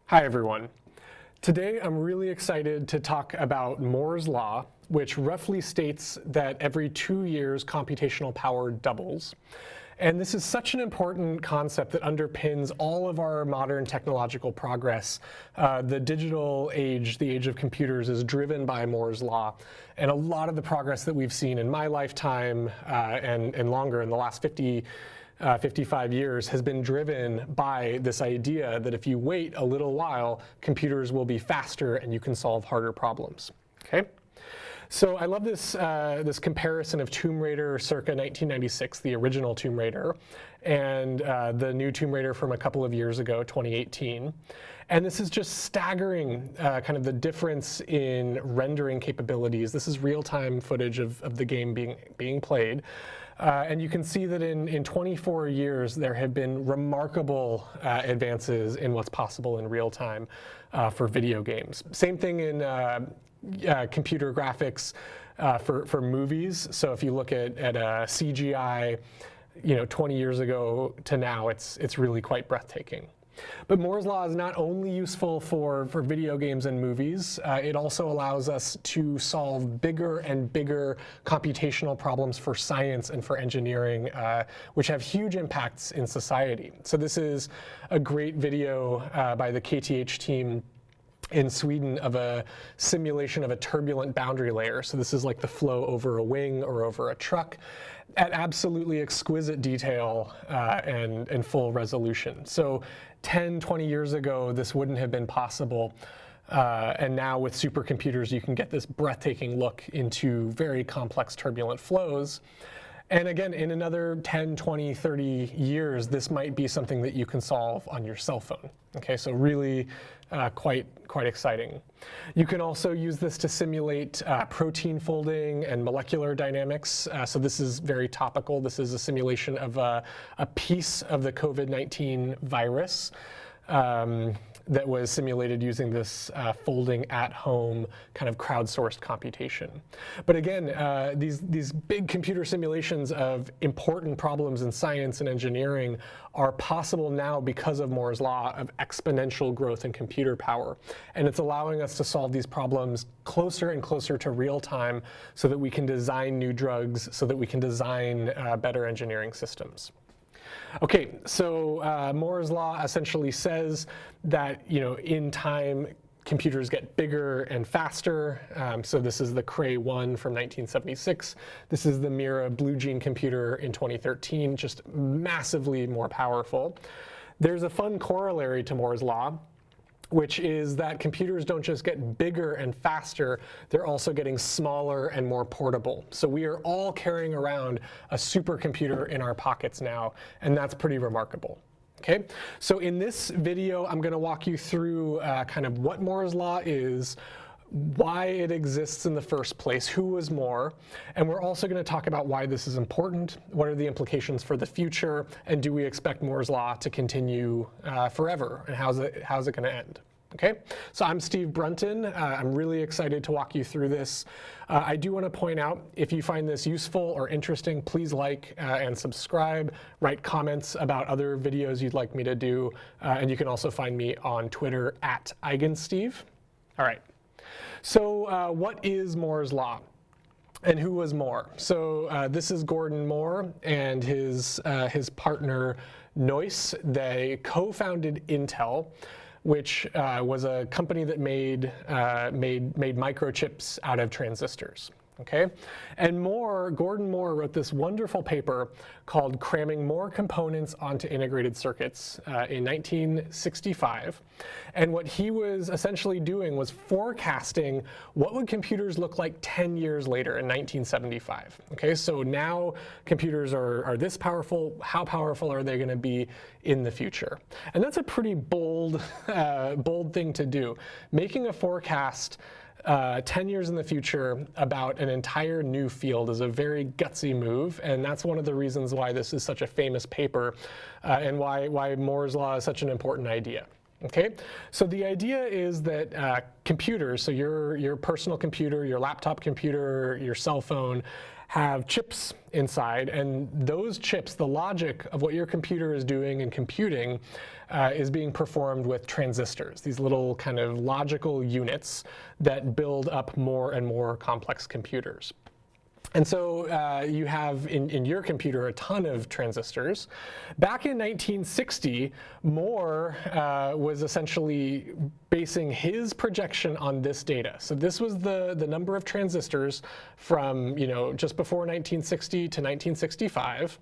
Hi everyone. Today I'm really excited to talk about Moore's Law, which roughly states that every 2 years computational power doubles. And this is such an important concept that underpins all of our modern technological progress. The digital age, the age of computers, is driven by Moore's Law. And a lot of the progress that we've seen in my lifetime and longer in the last 55 years has been driven by this idea that if you wait a little while, computers will be faster and you can solve harder problems. Okay? So I love this comparison of Tomb Raider circa 1996, the original Tomb Raider, and the new Tomb Raider from a couple of years ago, 2018. And this is just staggering, kind of the difference in rendering capabilities. This is real-time footage of the game being played. And you can see that in 24 years, there have been remarkable advances in what's possible in real time for video games. Same thing in computer graphics for movies. So if you look at CGI, 20 years ago to now, it's really quite breathtaking. But Moore's Law is not only useful for video games and movies, it also allows us to solve bigger and bigger computational problems for science and for engineering, which have huge impacts in society. So this is a great video by the KTH team in Sweden of a simulation of a turbulent boundary layer. So this is like the flow over a wing or over a truck at absolutely exquisite detail and full resolution. So 10, 20 years ago, this wouldn't have been possible. And now with supercomputers, you can get this breathtaking look into very complex turbulent flows. And again, in another 10, 20, 30 years, this might be something that you can solve on your cell phone. Okay, so really quite exciting. You can also use this to simulate protein folding and molecular dynamics. So this is very topical. This is a simulation of a piece of the COVID-19 virus that was simulated using this folding at-home kind of crowdsourced computation. But again, these big computer simulations of important problems in science and engineering are possible now because of Moore's Law of exponential growth in computer power. And it's allowing us to solve these problems closer and closer to real time so that we can design new drugs, so that we can design better engineering systems. Okay, so Moore's Law essentially says that in time computers get bigger and faster. So this is the Cray 1 from 1976. This is the Mira Blue Gene computer in 2013, just massively more powerful. There's a fun corollary to Moore's Law, which is that computers don't just get bigger and faster, they're also getting smaller and more portable. So we are all carrying around a supercomputer in our pockets now, and that's pretty remarkable. Okay, so in this video, I'm going to walk you through kind of what Moore's Law is, why it exists in the first place, who was Moore, and we're also going to talk about why this is important, what are the implications for the future, and do we expect Moore's Law to continue forever, and how's it going to end? Okay, so I'm Steve Brunton. I'm really excited to walk you through this. I do want to point out, if you find this useful or interesting, please like and subscribe, write comments about other videos you'd like me to do, and you can also find me on Twitter @EigenSteve. All right. So what is Moore's Law? And who was Moore? So this is Gordon Moore and his partner Noyce. They co-founded Intel, which was a company that made microchips out of transistors. Okay, and Gordon Moore wrote this wonderful paper called Cramming More Components onto Integrated Circuits in 1965. And what he was essentially doing was forecasting what would computers look like 10 years later in 1975. Okay, so now computers are this powerful. How powerful are they going to be in the future? And that's a pretty bold thing to do. Making a forecast 10 years in the future about an entire new field is a very gutsy move, and that's one of the reasons why this is such a famous paper and why Moore's Law is such an important idea. Okay, so the idea is that computers, so your personal computer, your laptop computer, your cell phone, have chips inside, and those chips, the logic of what your computer is doing and computing is being performed with transistors, these little kind of logical units that build up more and more complex computers. And so you have in your computer a ton of transistors. Back in 1960, Moore was essentially basing his projection on this data. So this was the number of transistors from just before 1960 to 1965.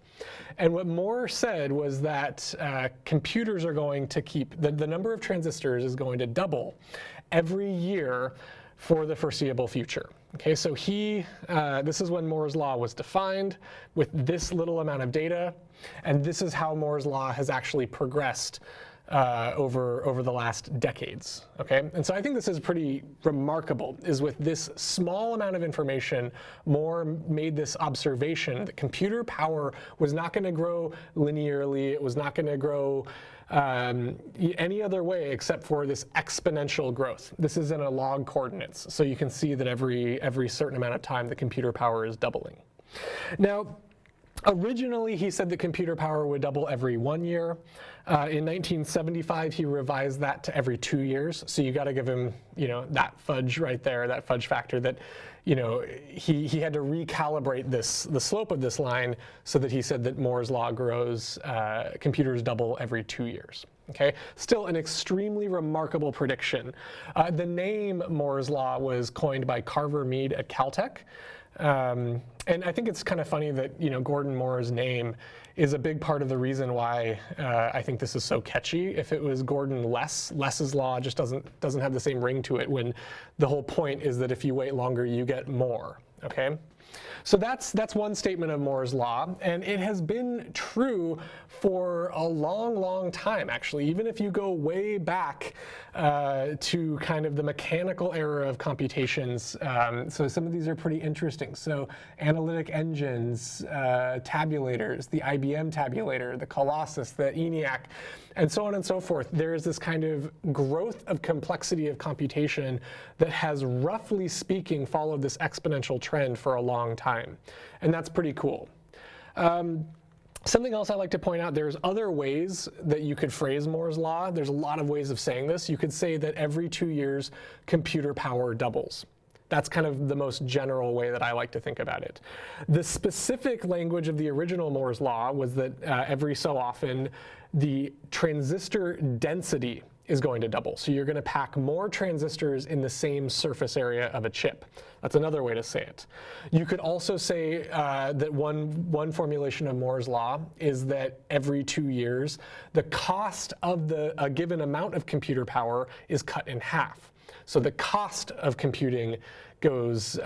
And what Moore said was that computers are going to keep, the number of transistors is going to double every year for the foreseeable future. Okay, so this is when Moore's law was defined with this little amount of data, and this is how Moore's law has actually progressed over the last decades. Okay, and so I think this is pretty remarkable. Is with this small amount of information, Moore made this observation that computer power was not going to grow linearly. It was not going to grow any other way except for this exponential growth. This is in a log coordinates, so you can see that every certain amount of time the computer power is doubling. Now, originally he said that computer power would double every 1 year. In 1975 he revised that to every 2 years. So you got to give him that fudge right there, that fudge factor that he had to recalibrate the slope of this line so that he said that Moore's law grows, computers double every 2 years. Okay, still an extremely remarkable prediction. The name Moore's law was coined by Carver Mead at Caltech. And I think it's kind of funny that Gordon Moore's name is a big part of the reason why I think this is so catchy. If it was Gordon Less's law just doesn't have the same ring to it, when the whole point is that if you wait longer, you get more. Okay, so that's one statement of Moore's law, and it has been true for a long, long time, actually. Even if you go way back to kind of the mechanical era of computations, so some of these are pretty interesting. So analytic engines, tabulators, the IBM tabulator, the Colossus, the ENIAC, and so on and so forth. There is this kind of growth of complexity of computation that has, roughly speaking, followed this exponential trend for a long time. And that's pretty cool. Something else I like to point out, there's other ways that you could phrase Moore's law. There's a lot of ways of saying this. You could say that every 2 years, computer power doubles. That's kind of the most general way that I like to think about it. The specific language of the original Moore's law was that every so often, the transistor density is going to double. So you're going to pack more transistors in the same surface area of a chip. That's another way to say it. You could also say that one formulation of Moore's law is that every 2 years, the cost of a given amount of computer power is cut in half. So the cost of computing goes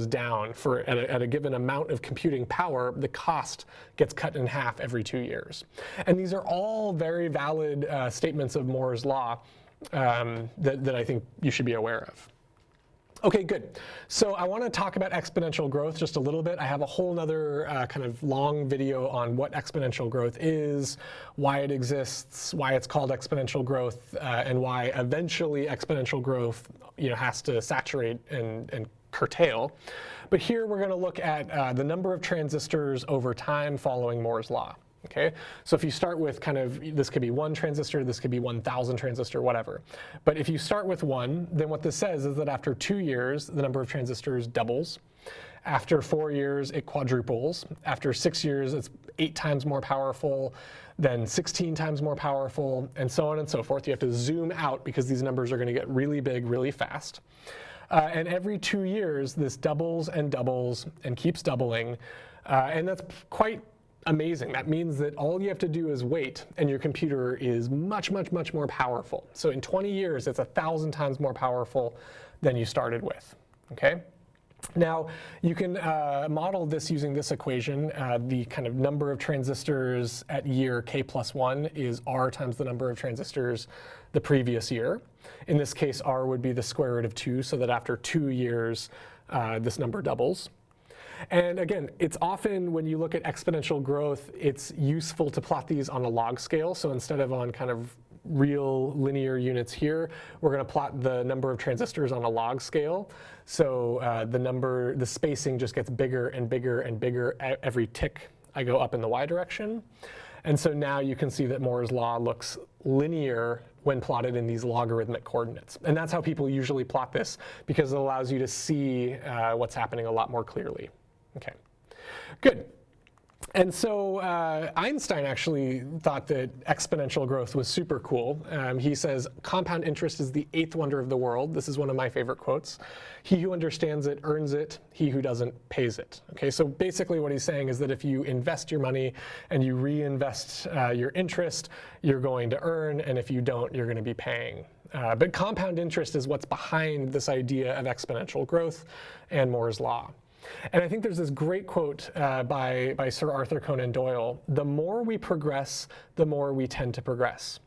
down at a given amount of computing power. The cost gets cut in half every 2 years. And these are all very valid statements of Moore's law that I think you should be aware of. Okay, good. So I want to talk about exponential growth just a little bit. I have a whole nother kind of long video on what exponential growth is, why it exists, why it's called exponential growth, and why eventually exponential growth has to saturate and curtail. But here we're going to look at the number of transistors over time following Moore's law. Okay, so if you start with kind of, this could be 1 transistor, this could be 1,000 transistor, whatever. But if you start with 1, then what this says is that after 2 years, the number of transistors doubles. After 4 years, it quadruples. After 6 years, it's 8 times more powerful, then 16 times more powerful, and so on and so forth. You have to zoom out because these numbers are going to get really big really fast. And every 2 years, this doubles and keeps doubling. And that's quite amazing. That means that all you have to do is wait, and your computer is much, much, much more powerful. So in 20 years, it's 1,000 times more powerful than you started with. Okay? Now, you can model this using this equation. The kind of number of transistors at year k+1 is r times the number of transistors the previous year. In this case, r would be the square root of 2, so that after 2 years, this number doubles. And again, it's often, when you look at exponential growth, it's useful to plot these on a log scale. So instead of on kind of real linear units here. We're going to plot the number of transistors on a log scale. So the spacing just gets bigger and bigger and bigger every tick I go up in the y direction. And so now you can see that Moore's law looks linear when plotted in these logarithmic coordinates. And that's how people usually plot this, because it allows you to see what's happening a lot more clearly. Okay, good. And so Einstein actually thought that exponential growth was super cool. He says, compound interest is the eighth wonder of the world. This is one of my favorite quotes. He who understands it earns it. He who doesn't pays it. Okay, so basically what he's saying is that if you invest your money and you reinvest your interest, you're going to earn. And if you don't, you're going to be paying. But compound interest is what's behind this idea of exponential growth and Moore's law. And I think there's this great quote by Sir Arthur Conan Doyle: the more we progress, the more we tend to progress.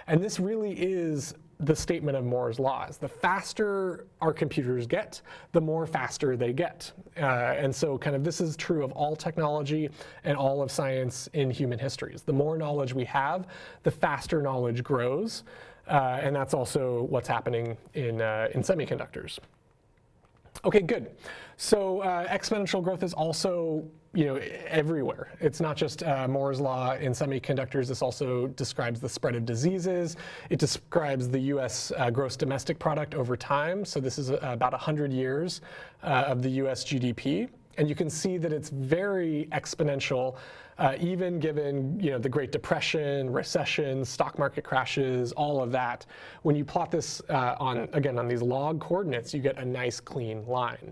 And this really is the statement of Moore's laws. The faster our computers get, the more faster they get. And so kind of this is true of all technology and all of science in human histories. The more knowledge we have, the faster knowledge grows. And that's also what's happening in semiconductors. Okay, good. So exponential growth is also, everywhere. It's not just Moore's law in semiconductors. This also describes the spread of diseases. It describes the U.S. gross domestic product over time. So this is about 100 years of the U.S. GDP. And you can see that it's very exponential, even given the Great Depression, recession, stock market crashes, all of that. When you plot this on these log coordinates, you get a nice clean line.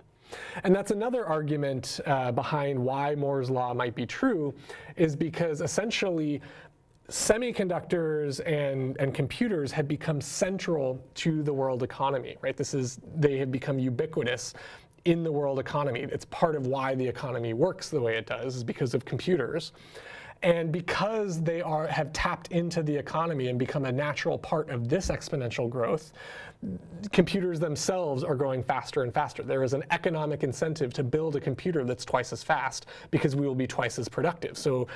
And that's another argument behind why Moore's law might be true, is because essentially semiconductors and computers have become central to the world economy, right? They have become ubiquitous in the world economy. It's part of why the economy works the way it does, is because of computers. And because they have tapped into the economy and become a natural part of this exponential growth, computers themselves are growing faster and faster. There is an economic incentive to build a computer that's twice as fast, because we will be twice as productive. So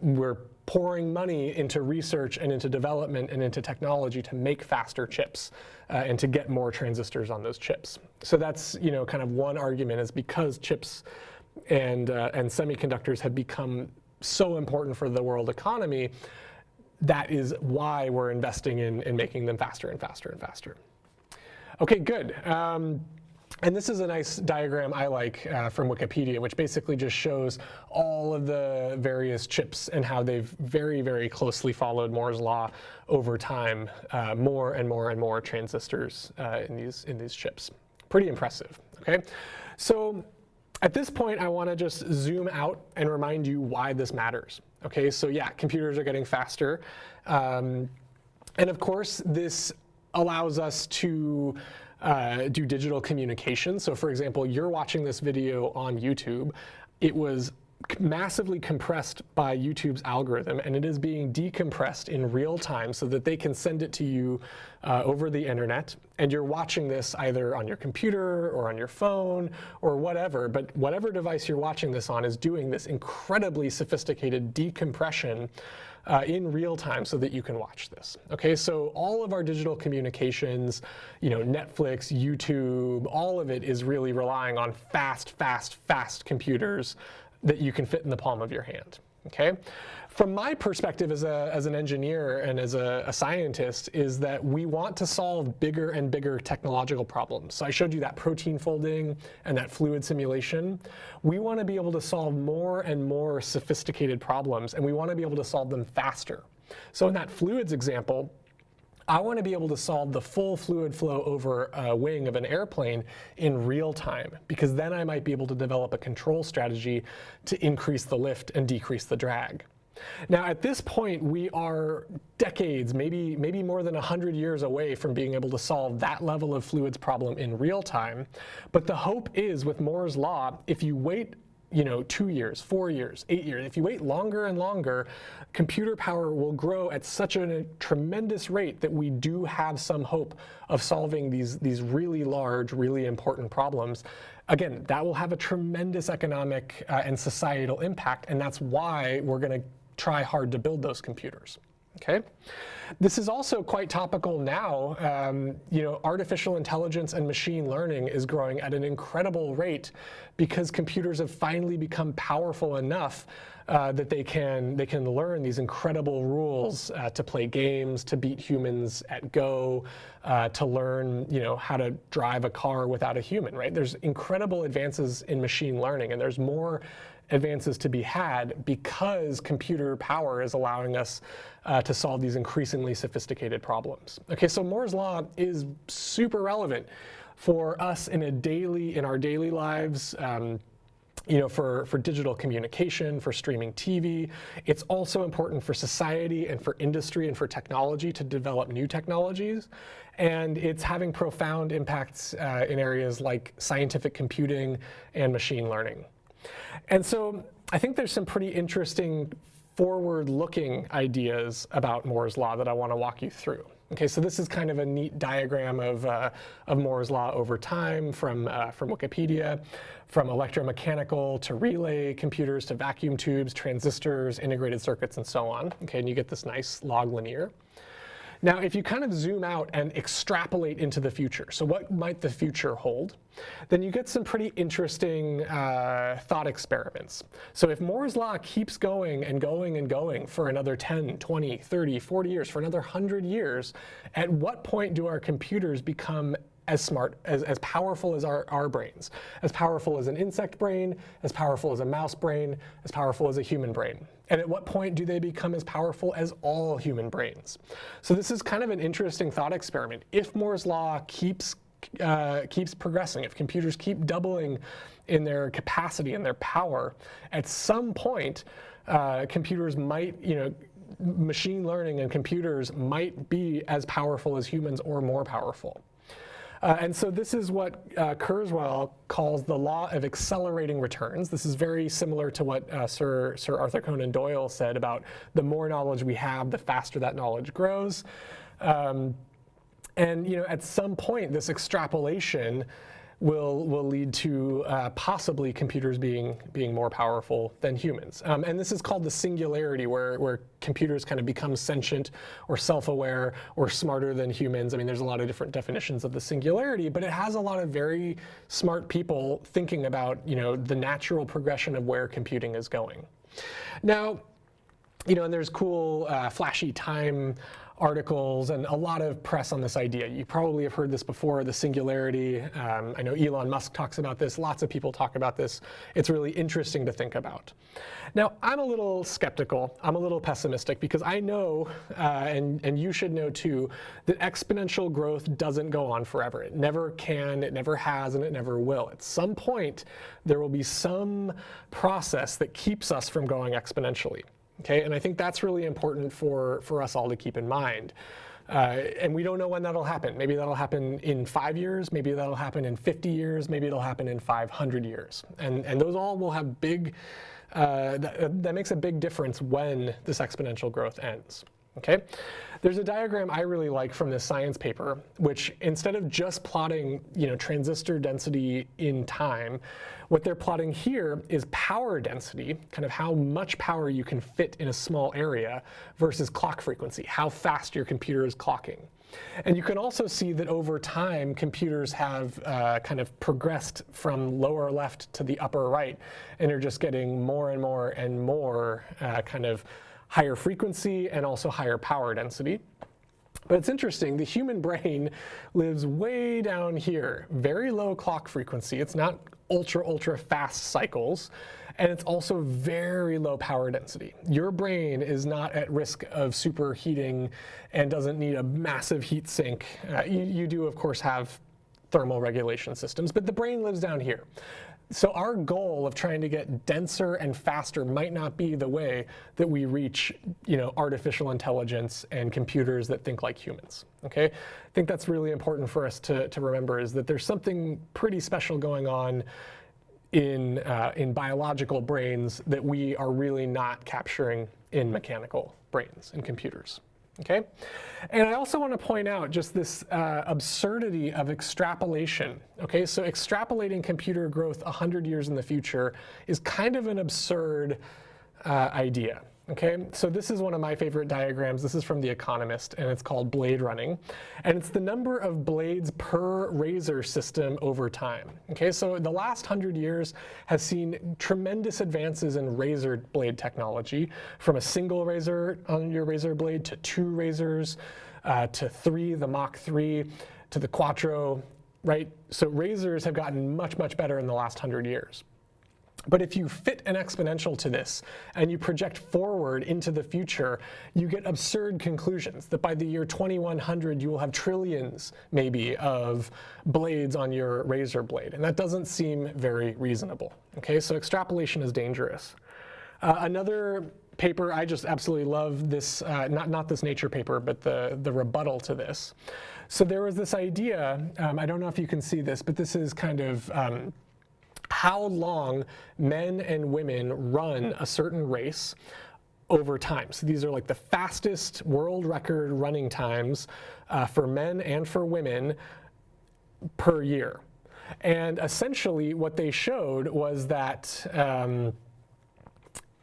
we're pouring money into research and into development and into technology to make faster chips and to get more transistors on those chips. So that's kind of one argument, is because chips and semiconductors have become so important for the world economy, that is why we're investing in making them faster and faster and faster. Okay, good. And this is a nice diagram I like from Wikipedia, which basically just shows all of the various chips and how they've very, very closely followed Moore's law over time. More and more and more transistors in these chips. Pretty impressive. Okay, so at this point, I want to just zoom out and remind you why this matters. Okay, so yeah, computers are getting faster, and of course, this allows us to do digital communication. So for example, you're watching this video on YouTube. It was massively compressed by YouTube's algorithm, and it is being decompressed in real time so that they can send it to you over the internet. And you're watching this either on your computer or on your phone or whatever, but whatever device you're watching this on is doing this incredibly sophisticated decompression in real time so that you can watch this. Okay, so all of our digital communications, Netflix, YouTube, all of it is really relying on fast computers that you can fit in the palm of your hand. Okay, from my perspective as an engineer and as a scientist, is that we want to solve bigger and bigger technological problems. So I showed you that protein folding and that fluid simulation. We want to be able to solve more and more sophisticated problems, and we want to be able to solve them faster. So in that fluids example, I want to be able to solve the full fluid flow over a wing of an airplane in real time, because then I might be able to develop a control strategy to increase the lift and decrease the drag. Now, at this point, we are decades, maybe more than 100 years away from being able to solve that level of fluids problem in real time. But the hope is, with Moore's law, if you wait 2 years, 4 years, 8 years. If you wait longer and longer, computer power will grow at such a tremendous rate that we do have some hope of solving these really large, really important problems. Again, that will have a tremendous economic and societal impact, and that's why we're going to try hard to build those computers. Okay? This is also quite topical now. Artificial intelligence and machine learning is growing at an incredible rate because computers have finally become powerful enough that they can learn these incredible rules to play games, to beat humans at Go, to learn how to drive a car without a human. Right? There's incredible advances in machine learning, and there's more advances to be had because computer power is allowing us to solve these increasingly sophisticated problems. Okay, so Moore's law is super relevant for us in our daily lives. For digital communication, for streaming TV. It's also important for society and for industry and for technology to develop new technologies. And it's having profound impacts in areas like scientific computing and machine learning. And so I think there's some pretty interesting forward-looking ideas about Moore's law that I want to walk you through. Okay, so this is kind of a neat diagram of Moore's law over time from Wikipedia, from electromechanical to relay computers to vacuum tubes, transistors, integrated circuits, and so on. Okay, and you get this nice log linear. Now, if you kind of zoom out and extrapolate into the future, so what might the future hold, then you get some pretty interesting thought experiments. So if Moore's law keeps going and going and going for another 10, 20, 30, 40 years, for another 100 years, at what point do our computers become as smart, as powerful as our brains, as powerful as an insect brain, as powerful as a mouse brain, as powerful as a human brain? And at what point do they become as powerful as all human brains? So this is kind of an interesting thought experiment. If Moore's law keeps progressing, if computers keep doubling in their capacity and their power, at some point, computers might, machine learning and computers might be as powerful as humans or more powerful. And so this is what Kurzweil calls the law of accelerating returns. This is very similar to what Sir Arthur Conan Doyle said about the more knowledge we have, the faster that knowledge grows. And at some point, this extrapolation will lead to possibly computers being more powerful than humans. And this is called the singularity, where computers kind of become sentient or self-aware or smarter than humans. I mean, there's a lot of different definitions of the singularity, but it has a lot of very smart people thinking about the natural progression of where computing is going. Now, and there's cool flashy time articles and a lot of press on this idea. You probably have heard this before, the singularity. I know Elon Musk talks about this. Lots of people talk about this. It's really interesting to think about. Now, I'm a little skeptical. I'm a little pessimistic because I know, and you should know too, that exponential growth doesn't go on forever. It never can, it never has, and it never will. At some point, there will be some process that keeps us from going exponentially. Okay, and I think that's really important for us all to keep in mind. And we don't know when that'll happen. Maybe that'll happen in 5 years, maybe that'll happen in 50 years, maybe it'll happen in 500 years. And those all will have big, that makes a big difference when this exponential growth ends. Okay, there's a diagram I really like from this science paper, which instead of just plotting, transistor density in time, what they're plotting here is power density, kind of how much power you can fit in a small area, versus clock frequency, how fast your computer is clocking. And you can also see that over time, computers have kind of progressed from lower left to the upper right, and you're just getting more and more and more kind of higher frequency and also higher power density. But it's interesting, the human brain lives way down here, very low clock frequency. It's not ultra fast cycles, and it's also very low power density. Your brain is not at risk of superheating and doesn't need a massive heat sink. You do, of course, have thermal regulation systems, but the brain lives down here. So our goal of trying to get denser and faster might not be the way that we reach, artificial intelligence and computers that think like humans. Okay, I think that's really important for us to remember, is that there's something pretty special going on in biological brains that we are really not capturing in mechanical brains and computers. Okay, and I also want to point out just this absurdity of extrapolation. Okay, so extrapolating computer growth 100 years in the future is kind of an absurd idea. Okay, so this is one of my favorite diagrams. This is from The Economist, and it's called blade running. And it's the number of blades per razor system over time. Okay, so the last 100 years has seen tremendous advances in razor blade technology, from a single razor on your razor blade to 2 razors, to 3, the Mach 3, to the Quattro, right? So razors have gotten much, much better in the last 100 years. But if you fit an exponential to this and you project forward into the future, you get absurd conclusions that by the year 2100, you will have trillions, maybe, of blades on your razor blade. And that doesn't seem very reasonable. Okay, so extrapolation is dangerous. Another paper, I just absolutely love this, not this Nature paper, but the rebuttal to this. So there was this idea, I don't know if you can see this, but this is kind of how long men and women run a certain race over time. So these are like the fastest world record running times for men and for women per year. And essentially what they showed was that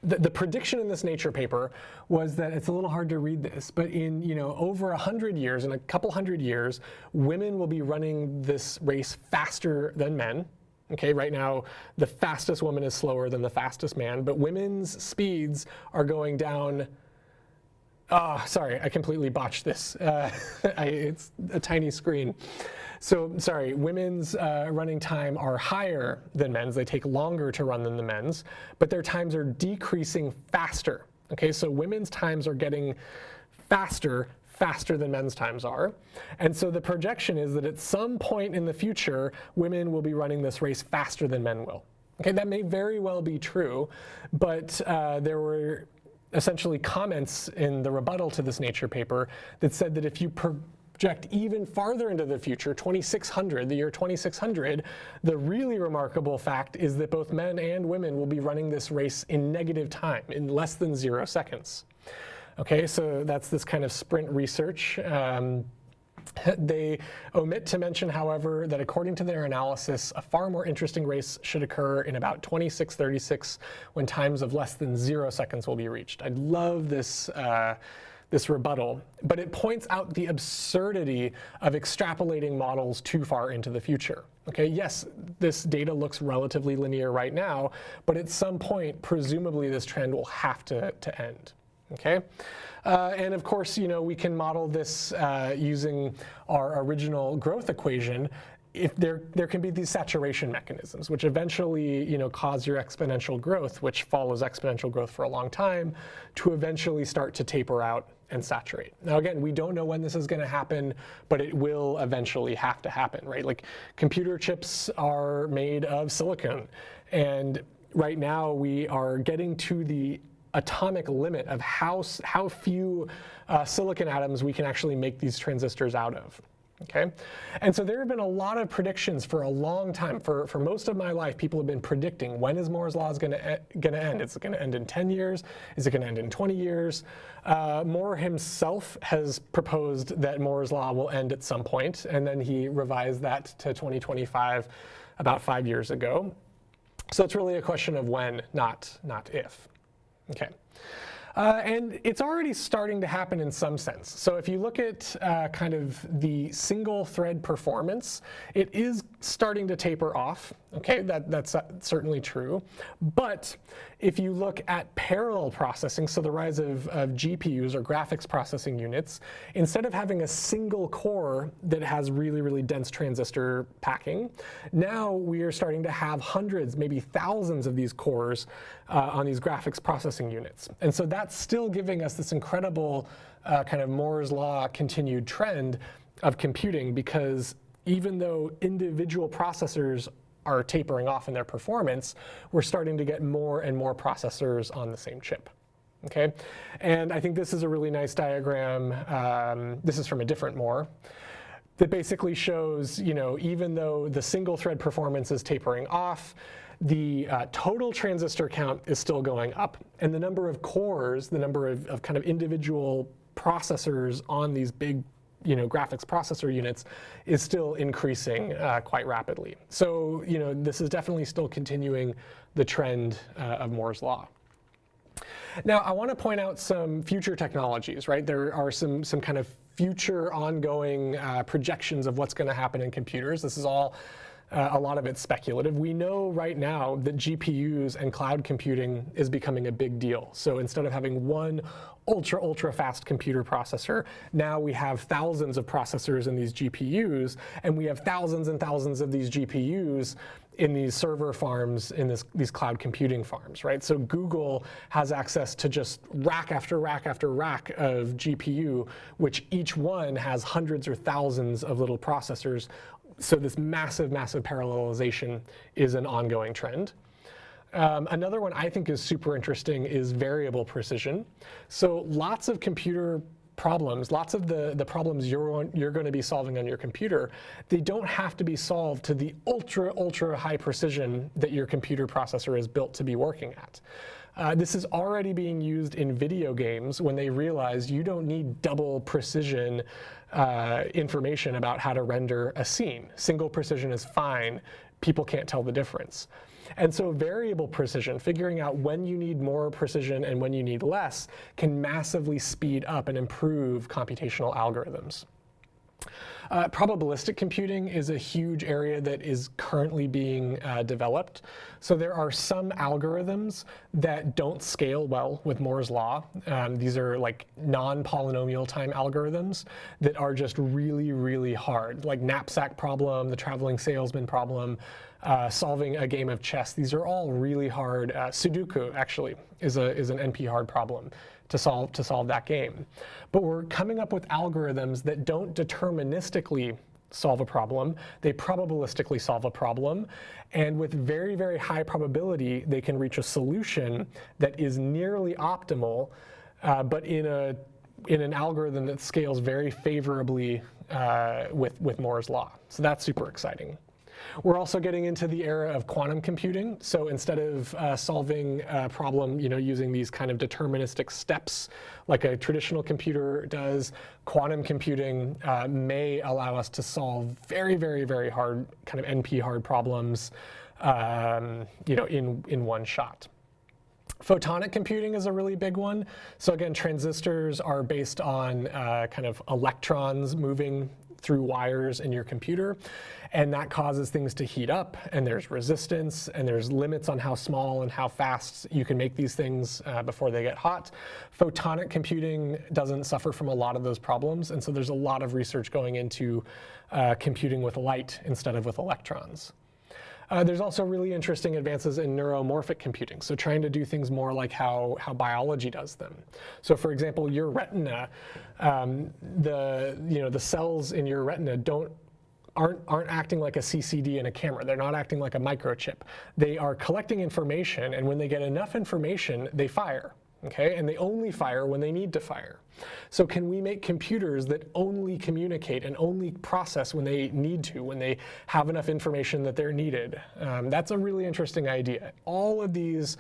the prediction in this Nature paper was that, it's a little hard to read this, but in over 100 years, in a couple hundred years, women will be running this race faster than men. Okay, right now, the fastest woman is slower than the fastest man, but women's speeds are going down. Sorry, I completely botched this. It's a tiny screen. So, sorry, women's running time are higher than men's. They take longer to run than the men's, but their times are decreasing faster. Okay, so women's times are getting faster than men's times are. And so the projection is that at some point in the future, women will be running this race faster than men will. Okay, that may very well be true, but there were essentially comments in the rebuttal to this Nature paper that said that if you project even farther into the future, 2600, the year 2600, the really remarkable fact is that both men and women will be running this race in negative time, in less than 0 seconds. Okay, so that's this kind of sprint research. They omit to mention, however, that according to their analysis, a far more interesting race should occur in about 2636, when times of less than 0 seconds will be reached. I love this rebuttal, but it points out the absurdity of extrapolating models too far into the future. Okay, yes, this data looks relatively linear right now, but at some point, presumably this trend will have to end. Okay, and of course, we can model this using our original growth equation. If there can be these saturation mechanisms, which eventually, cause your exponential growth, which follows exponential growth for a long time, to eventually start to taper out and saturate. Now, again, we don't know when this is going to happen, but it will eventually have to happen, right? Like, computer chips are made of silicon, and right now we are getting to the atomic limit of how few silicon atoms we can actually make these transistors out of. Okay, and so there have been a lot of predictions for a long time. For most of my life, people have been predicting, when is Moore's law going to end? Is it going to end in 10 years? Is it going to end in 20 years? Moore himself has proposed that Moore's law will end at some point, and then he revised that to 2025 about 5 years ago. So it's really a question of when, not if. Okay. And it's already starting to happen in some sense. So if you look at kind of the single thread performance, it is starting to taper off. Okay, that's certainly true. But if you look at parallel processing, so the rise of GPUs, or graphics processing units, instead of having a single core that has really, really dense transistor packing, now we are starting to have hundreds, maybe thousands of these cores on these graphics processing units. And so that's still giving us this incredible kind of Moore's law continued trend of computing, because even though individual processors are tapering off in their performance, we're starting to get more and more processors on the same chip. Okay, and I think this is a really nice diagram. This is from a different Moore, that basically shows, even though the single thread performance is tapering off, the total transistor count is still going up, and the number of cores, the number of kind of individual processors on these big graphics processor units is still increasing quite rapidly. So, this is definitely still continuing the trend of Moore's law. Now, I want to point out some future technologies, right? There are some kind of future ongoing projections of what's going to happen in computers. This is all, a lot of it's speculative. We know right now that GPUs and cloud computing is becoming a big deal. So instead of having one ultra fast computer processor, now we have thousands of processors in these GPUs, and we have thousands and thousands of these GPUs in these server farms, in these cloud computing farms, right? So Google has access to just rack after rack after rack of GPU, which each one has hundreds or thousands of little processors. So this massive parallelization is an ongoing trend. Another one I think is super interesting is variable precision. So lots of computer problems, lots of the problems you're going to be solving on your computer, they don't have to be solved to the ultra high precision that your computer processor is built to be working at. This is already being used in video games when they realize you don't need double precision information about how to render a scene. Single precision is fine. People can't tell the difference. And so variable precision, figuring out when you need more precision and when you need less, can massively speed up and improve computational algorithms. Probabilistic computing is a huge area that is currently being developed. So there are some algorithms that don't scale well with Moore's law. These are like non-polynomial time algorithms that are just really hard, like knapsack problem, the traveling salesman problem, solving a game of chess. These are all really hard. Sudoku actually is an NP hard problem to solve that game. But we're coming up with algorithms that don't deterministically solve a problem. They probabilistically solve a problem. And with very high probability, they can reach a solution that is nearly optimal, but in an algorithm that scales very favorably with Moore's law. So that's super exciting. We're also getting into the era of quantum computing. So instead of solving a problem, using these kind of deterministic steps like a traditional computer does, quantum computing may allow us to solve very hard, kind of NP hard problems, in one shot. Photonic computing is a really big one. So again, transistors are based on kind of electrons moving through wires in your computer, and that causes things to heat up, and there's resistance, and there's limits on how small and how fast you can make these things before they get hot. Photonic computing doesn't suffer from a lot of those problems, and so there's a lot of research going into computing with light instead of with electrons. There's also really interesting advances in neuromorphic computing, so trying to do things more like how biology does them. So for example, your retina, the cells in your retina aren't acting like a CCD in a camera. They're not acting like a microchip. They are collecting information, and when they get enough information, they fire. Okay, and they only fire when they need to fire. So can we make computers that only communicate and only process when they need to, when they have enough information that they're needed? That's a really interesting idea. All of these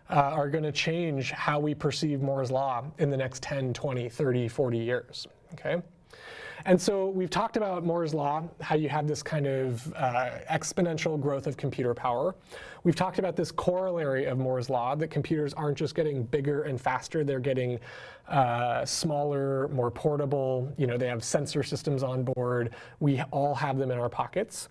are going to change how we perceive Moore's law in the next 10, 20, 30, 40 years. Okay? And so we've talked about Moore's law, how you have this kind of exponential growth of computer power. We've talked about this corollary of Moore's law, that computers aren't just getting bigger and faster, they're getting smaller, more portable. They have sensor systems on board. We all have them in our pockets.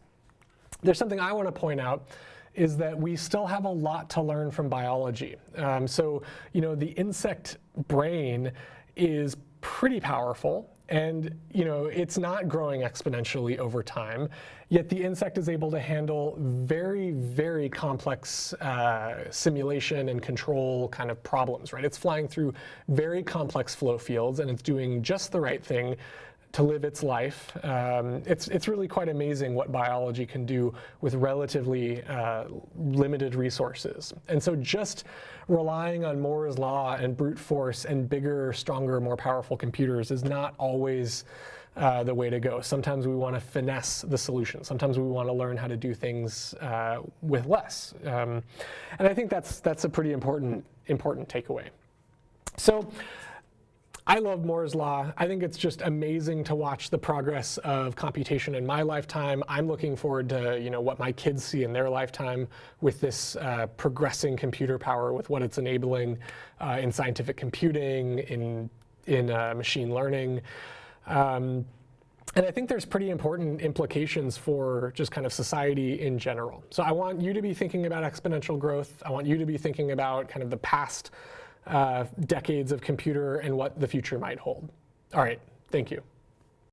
There's something I want to point out is that we still have a lot to learn from biology. So the insect brain is pretty powerful. And it's not growing exponentially over time, yet the insect is able to handle very complex simulation and control kind of problems, right? It's flying through very complex flow fields, and it's doing just the right thing to live its life. It's really quite amazing what biology can do with relatively limited resources. And so just relying on Moore's law and brute force and bigger, stronger, more powerful computers is not always the way to go. Sometimes we want to finesse the solution. Sometimes we want to learn how to do things with less. And I think that's a pretty important takeaway. So I love Moore's Law. I think it's just amazing to watch the progress of computation in my lifetime. I'm looking forward to what my kids see in their lifetime with this progressing computer power, with what it's enabling in scientific computing, in machine learning. And I think there's pretty important implications for just kind of society in general. So I want you to be thinking about exponential growth. I want you to be thinking about kind of the past decades of computer and what the future might hold. All right, thank you.